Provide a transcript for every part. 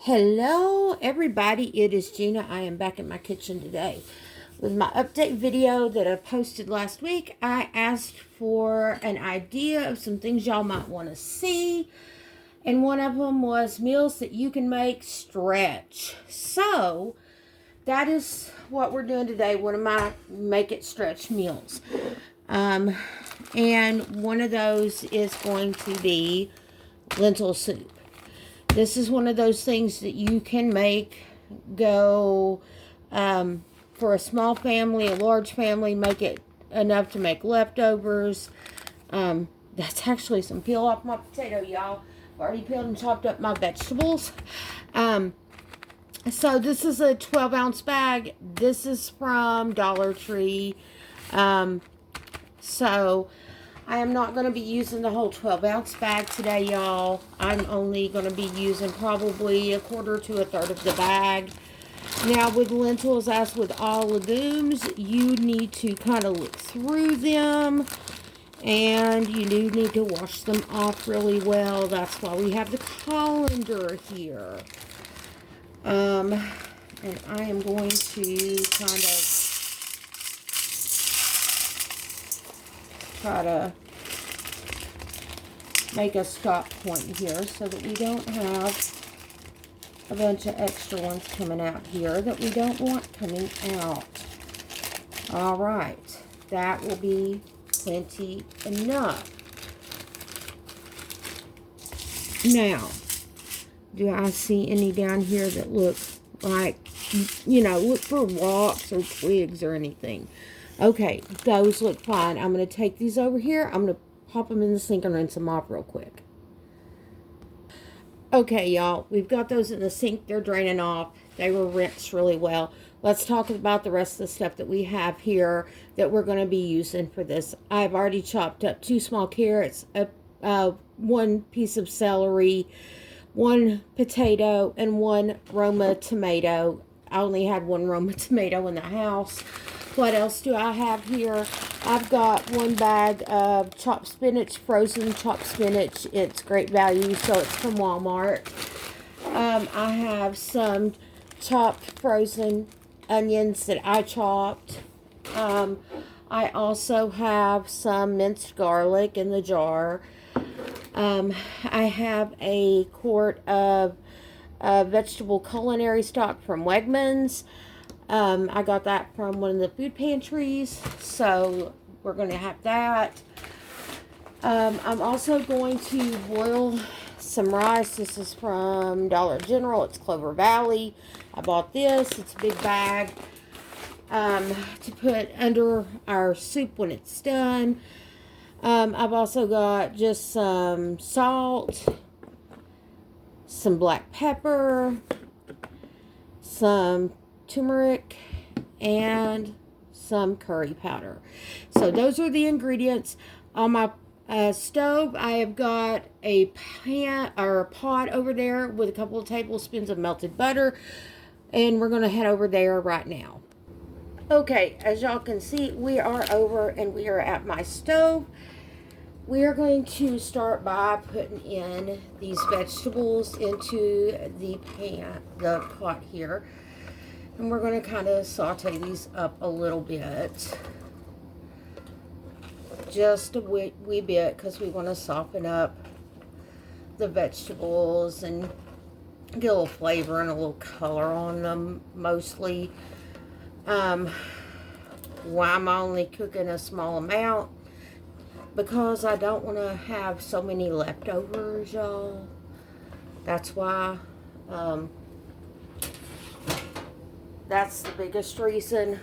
Hello everybody, it is Gina. I am back in my kitchen today with my update video that I posted last week. I asked for an idea of some things y'all might want to see, and one of them was meals that you can make stretch. So that is what we're doing today, one of my make it stretch meals. And one of those is going to be lentil soup. This is one of those things that you can make go for a small family, a large family, make it enough to make leftovers. That's actually some peel off my potato, y'all. I've already peeled and chopped up my vegetables. So this is a 12-ounce bag. This is from Dollar Tree. So I am not going to be using the whole 12-ounce bag today, y'all. I'm only going to be using probably a quarter to a third of the bag. Now, with lentils, as with all legumes, you need to kind of look through them. And you do need to wash them off really well. That's why we have the colander here. And I am going to kind of try to make a stop point here so that we don't have a bunch of extra ones coming out here that we don't want coming out. All right, that will be plenty enough. Now, do I see any down here that look like, look for rocks or twigs or anything? Okay, those look fine. I'm going to take these over here. I'm going to pop them in the sink and rinse them off real quick. Okay, y'all, we've got those in the sink. They're draining off. They were rinsed really well. Let's talk about the rest of the stuff that we have here that we're going to be using for this. I've already chopped up 2 small carrots, 1 piece of celery, 1 potato, and 1 Roma tomato. I only had 1 Roma tomato in the house. What else do I have here? I've got 1 bag of chopped spinach, frozen chopped spinach. It's great value, so it's from Walmart. I have some chopped frozen onions that I chopped. I also have some minced garlic in the jar. I have a quart of vegetable culinary stock from Wegmans. I got that from one of the food pantries, so we're going to have that. I'm also going to boil some rice. This is from Dollar General. It's Clover Valley. I bought this. It's a big bag to put under our soup when it's done. I've also got just some salt, some black pepper, some turmeric, and some curry powder. So those are the ingredients. On my stove, I have got a pan or a pot over there with a couple of tablespoons of melted butter, and we're going to head over there right now. Okay, as y'all can see, we are over and we are at my stove. We are going to start by putting in these vegetables into the pot here. And we're going to kind of saute these up a little bit. Just a wee bit, because we want to soften up the vegetables and get a little flavor and a little color on them mostly. Why I'm only cooking a small amount? Because I don't want to have so many leftovers, y'all. That's why. That's the biggest reason.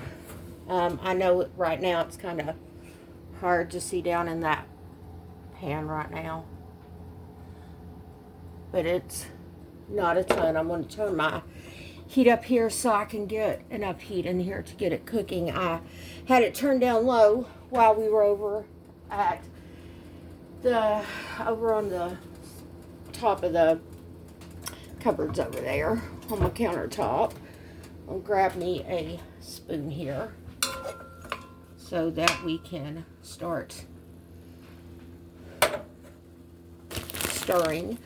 I know right now it's kind of hard to see down in that pan right now. But it's not a ton. I'm going to turn my heat up here so I can get enough heat in here to get it cooking. I had it turned down low while we were over on the top of the cupboards over there on my countertop. I'll grab me a spoon here so that we can start stirring.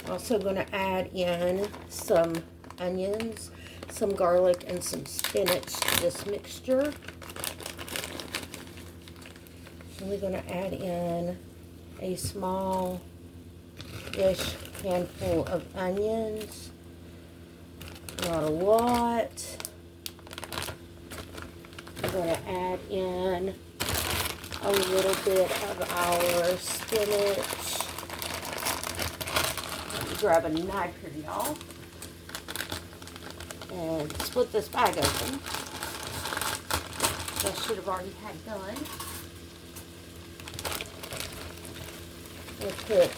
Also going to add in some onions, some garlic, and some spinach to this mixture. And we're going to add in a small-ish handful of onions. Not a lot. I'm going to add in a little bit of our spinach. Let me grab a knife here, y'all. And split this bag open. I should have already had done. We'll put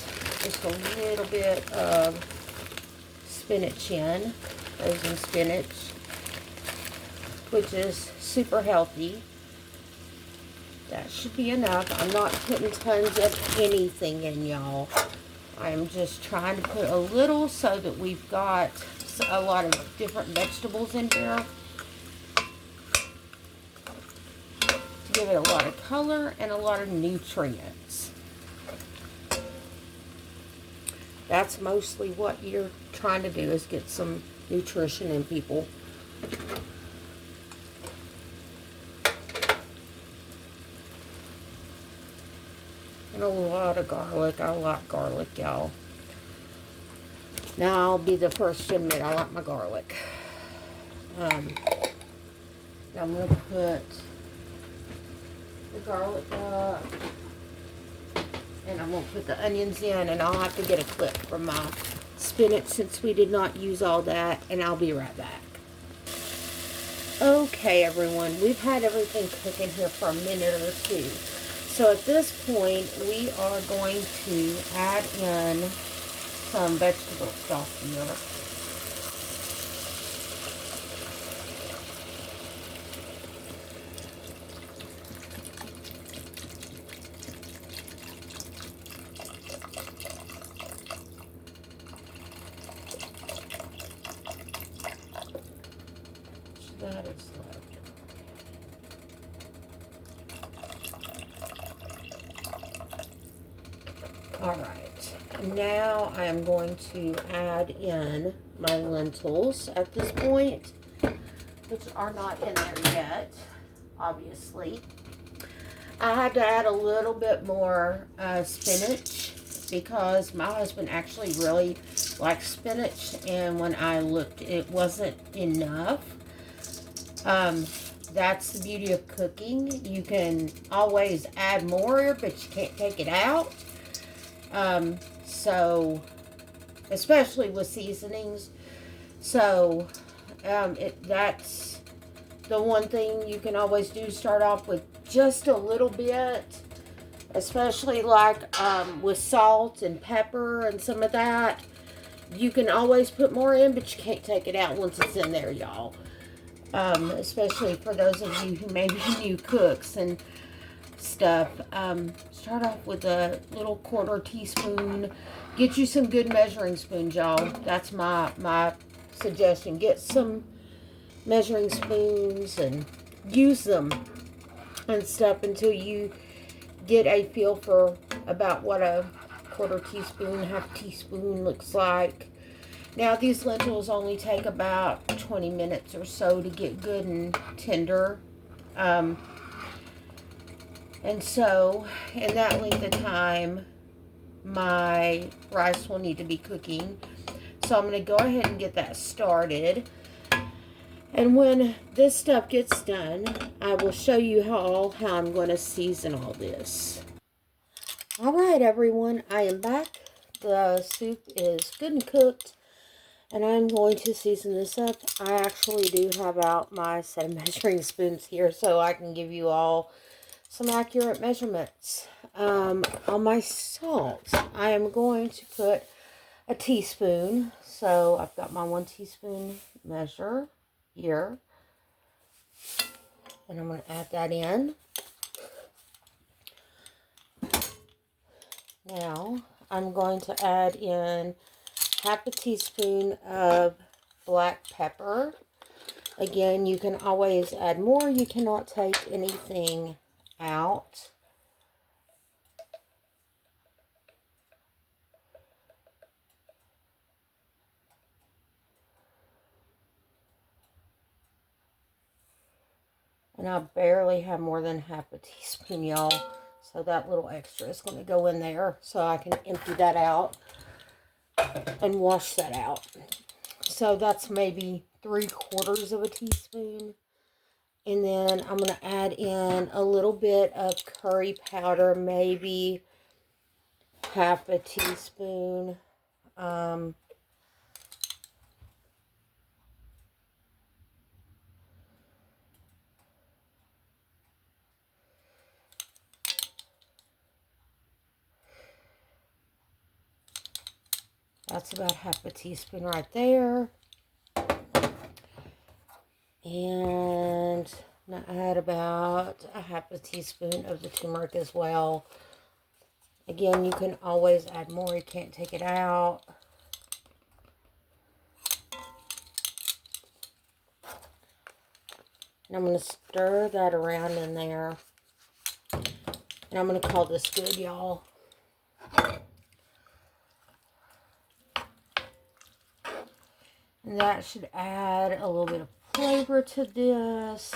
just a little bit of spinach in, frozen spinach, which is super healthy. That should be enough. I'm not putting tons of anything in, y'all. I'm just trying to put a little so that we've got a lot of different vegetables in here to give it a lot of color and a lot of nutrients. That's mostly what you're trying to do, is get some nutrition in people. And a lot of garlic. I like garlic, y'all. Now, I'll be the first to admit I like my garlic. Now I'm going to put the garlic up. And I'm going to put the onions in, and I'll have to get a clip from my spinach since we did not use all that, and I'll be right back. Okay, everyone, we've had everything cooking here for a minute or two. So at this point, we are going to add in some vegetable stock here. That is left. Alright, now I am going to add in my lentils at this point, which are not in there yet, obviously. I had to add a little bit more spinach because my husband actually really likes spinach, and when I looked, it wasn't enough. That's the beauty of cooking. You can always add more, but you can't take it out. So, especially with seasonings. So, that's the one thing you can always do. Start off with just a little bit, especially like with salt and pepper and some of that. You can always put more in, but you can't take it out once it's in there, y'all. Especially for those of you who may be new cooks and stuff. Start off with a little 1/4 teaspoon. Get you some good measuring spoons, y'all. That's my suggestion. Get some measuring spoons and use them and stuff until you get a feel for about what a 1/4 teaspoon, 1/2 teaspoon looks like. Now, these lentils only take about 20 minutes or so to get good and tender. And so, in that length of time, my rice will need to be cooking. So, I'm going to go ahead and get that started. And when this stuff gets done, I will show you how I'm going to season all this. Alright, everyone, I am back. The soup is good and cooked. And I'm going to season this up. I actually do have out my set of measuring spoons here so I can give you all some accurate measurements. On my salt, I am going to put a teaspoon. So I've got my 1 teaspoon measure here. And I'm going to add that in. Now, I'm going to add in 1/2 teaspoon of black pepper. Again, you can always add more. You cannot take anything out. And I barely have more than half a teaspoon, y'all. So that little extra is going to go in there so I can empty that out and wash that out. So that's maybe 3/4 of a teaspoon. And then I'm going to add in a little bit of curry powder, maybe half a teaspoon. That's about half a teaspoon right there. And I'm going to add about a half a teaspoon of the turmeric as well. Again, you can always add more. You can't take it out. And I'm going to stir that around in there. And I'm going to call this good, y'all. And that should add a little bit of flavor to this.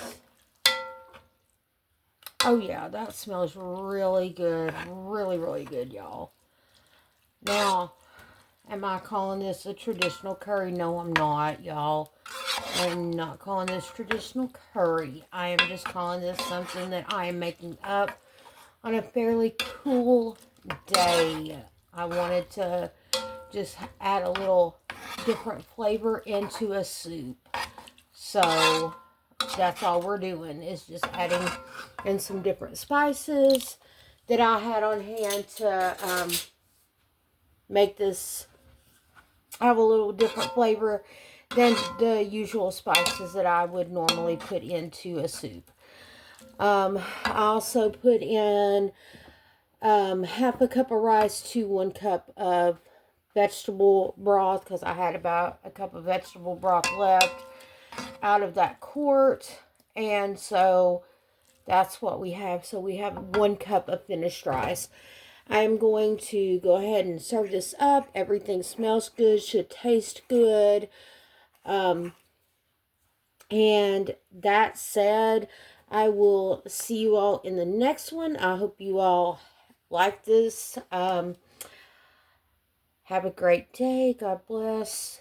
Oh yeah, that smells really good. Really, really good, y'all. Now, am I calling this a traditional curry? No, I'm not, y'all. I'm not calling this traditional curry. I am just calling this something that I am making up on a fairly cool day. I wanted to just add a little different flavor into a soup. So that's all we're doing, is just adding in some different spices that I had on hand to make this have a little different flavor than the usual spices that I would normally put into a soup. I also put in half a cup of rice to 1 cup of vegetable broth, because I had about a cup of vegetable broth left out of that quart. And so that's what we have. So we have 1 cup of finished rice. I'm going to go ahead and serve this up. Everything smells good, should taste good. And that said, I will see you all in the next one. I hope you all like this. Have a great day. God bless.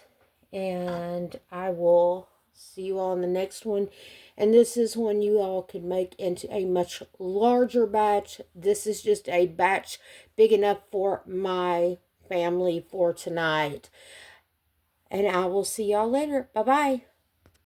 And I will see you all in the next one. And this is one you all could make into a much larger batch. This is just a batch big enough for my family for tonight. And I will see y'all later. Bye-bye.